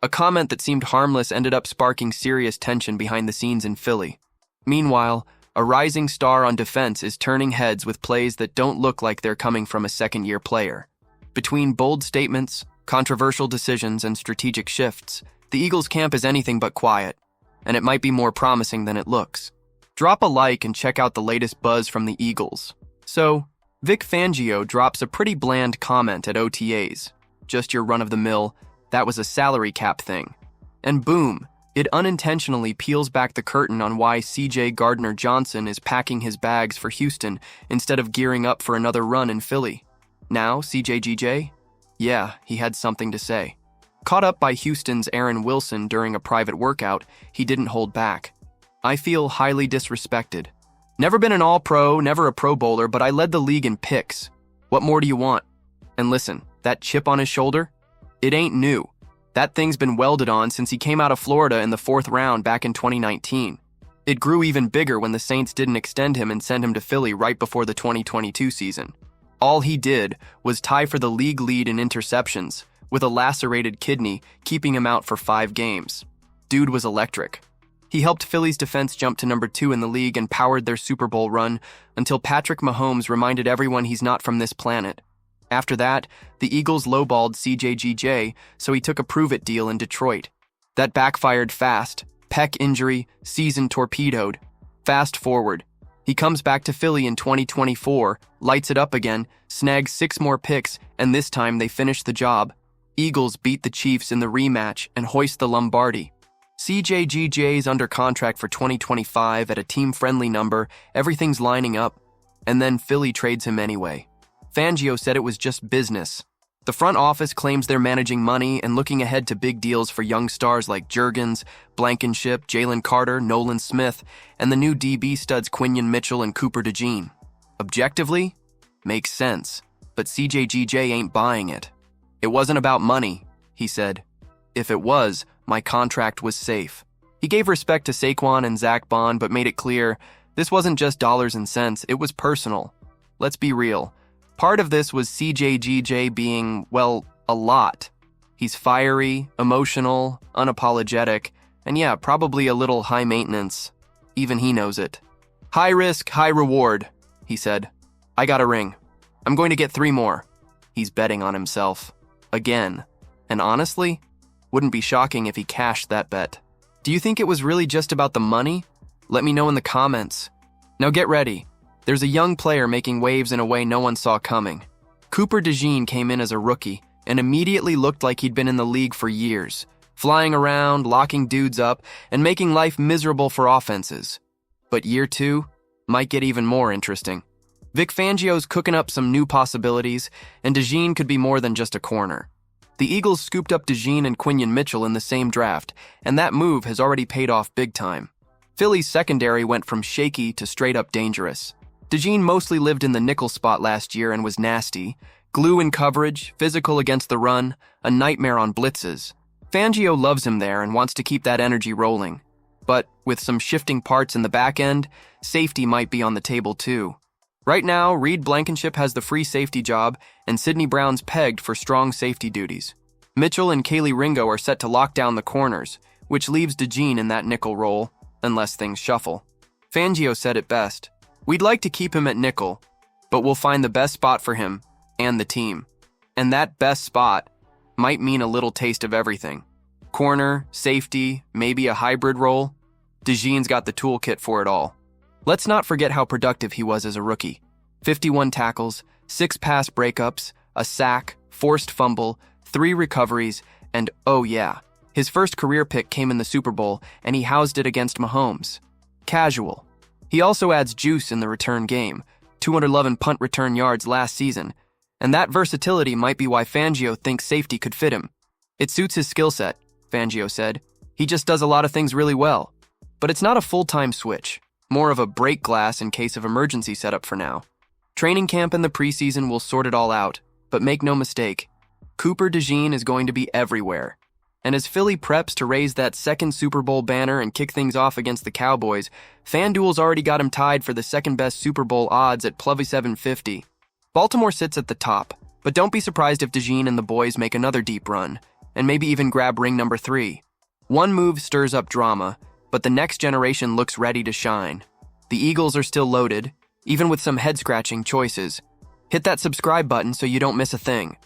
A comment that seemed harmless ended up sparking serious tension behind the scenes in Philly. Meanwhile, a rising star on defense is turning heads with plays that don't look like they're coming from a second-year player. Between bold statements, controversial decisions, and strategic shifts, the Eagles camp is anything but quiet, and it might be more promising than it looks. Drop a like and check out the latest buzz from the Eagles. So, Vic Fangio drops a pretty bland comment at OTAs. Just your run-of-the-mill, that was a salary cap thing. And boom, it unintentionally peels back the curtain on why CJ Gardner-Johnson is packing his bags for Houston instead of gearing up for another run in Philly. Now, CJGJ? Yeah, he had something to say. Caught up by Houston's Aaron Wilson during a private workout, he didn't hold back. I feel highly disrespected. Never been an all-pro, never a Pro Bowler, but I led the league in picks. What more do you want? And listen, that chip on his shoulder? It ain't new. That thing's been welded on since he came out of Florida in the 4th round back in 2019. It grew even bigger when the Saints didn't extend him and send him to Philly right before the 2022 season. All he did was tie for the league lead in interceptions, with a lacerated kidney keeping him out for 5 games. Dude was electric. He helped Philly's defense jump to number 2 in the league and powered their Super Bowl run until Patrick Mahomes reminded everyone he's not from this planet. After that, the Eagles lowballed CJGJ, so he took a prove-it deal in Detroit. That backfired fast. Pec injury, season torpedoed. Fast forward. He comes back to Philly in 2024, lights it up again, snags 6 more picks, and this time they finish the job. Eagles beat the Chiefs in the rematch and hoist the Lombardi. CJGJ's under contract for 2025 at a team-friendly number, everything's lining up, and then Philly trades him anyway. Fangio said it was just business. The front office claims they're managing money and looking ahead to big deals for young stars like Juergens, Blankenship, Jalen Carter, Nolan Smith, and the new DB studs Quinyon Mitchell and Cooper DeJean. Objectively, makes sense, but CJGJ ain't buying it. It wasn't about money, he said. If it was, my contract was safe. He gave respect to Saquon and Zach Bond, but made it clear this wasn't just dollars and cents, it was personal. Let's be real. Part of this was CJGJ being, well, a lot. He's fiery, emotional, unapologetic, and yeah, probably a little high maintenance. Even he knows it. High risk, high reward, he said. I got a ring. I'm going to get 3 more. He's betting on himself. Again. And honestly, wouldn't be shocking if he cashed that bet. Do you think it was really just about the money? Let me know in the comments. Now get ready. There's a young player making waves in a way no one saw coming. Cooper DeJean came in as a rookie and immediately looked like he'd been in the league for years, flying around, locking dudes up, and making life miserable for offenses. But year 2 might get even more interesting. Vic Fangio's cooking up some new possibilities, and DeJean could be more than just a corner. The Eagles scooped up DeJean and Quinyon Mitchell in the same draft, and that move has already paid off big time. Philly's secondary went from shaky to straight-up dangerous. DeJean mostly lived in the nickel spot last year and was nasty. Glue in coverage, physical against the run, a nightmare on blitzes. Fangio loves him there and wants to keep that energy rolling. But with some shifting parts in the back end, safety might be on the table too. Right now, Reed Blankenship has the free safety job, and Sidney Brown's pegged for strong safety duties. Mitchell and Kaylee Ringo are set to lock down the corners, which leaves DeJean in that nickel role, unless things shuffle. Fangio said it best. We'd like to keep him at nickel, but we'll find the best spot for him and the team. And that best spot might mean a little taste of everything. Corner, safety, maybe a hybrid role. DeJean's got the toolkit for it all. Let's not forget how productive he was as a rookie. 51 tackles, 6 pass breakups, a sack, forced fumble, 3 recoveries, and oh yeah, his first career pick came in the Super Bowl and he housed it against Mahomes. Casual. He also adds juice in the return game, 211 punt return yards last season, and that versatility might be why Fangio thinks safety could fit him. It suits his skill set, Fangio said. He just does a lot of things really well. But it's not a full-time switch, more of a break glass in case of emergency setup for now. Training camp and the preseason will sort it all out, but make no mistake, Cooper DeJean is going to be everywhere. And as Philly preps to raise that second Super Bowl banner and kick things off against the Cowboys, FanDuel's already got him tied for the second-best Super Bowl odds at +750. Baltimore sits at the top, but don't be surprised if DeJean and the boys make another deep run. and maybe even grab ring number 3. One move stirs up drama, but the next generation looks ready to shine. The Eagles are still loaded, even with some head-scratching choices. Hit that subscribe button so you don't miss a thing.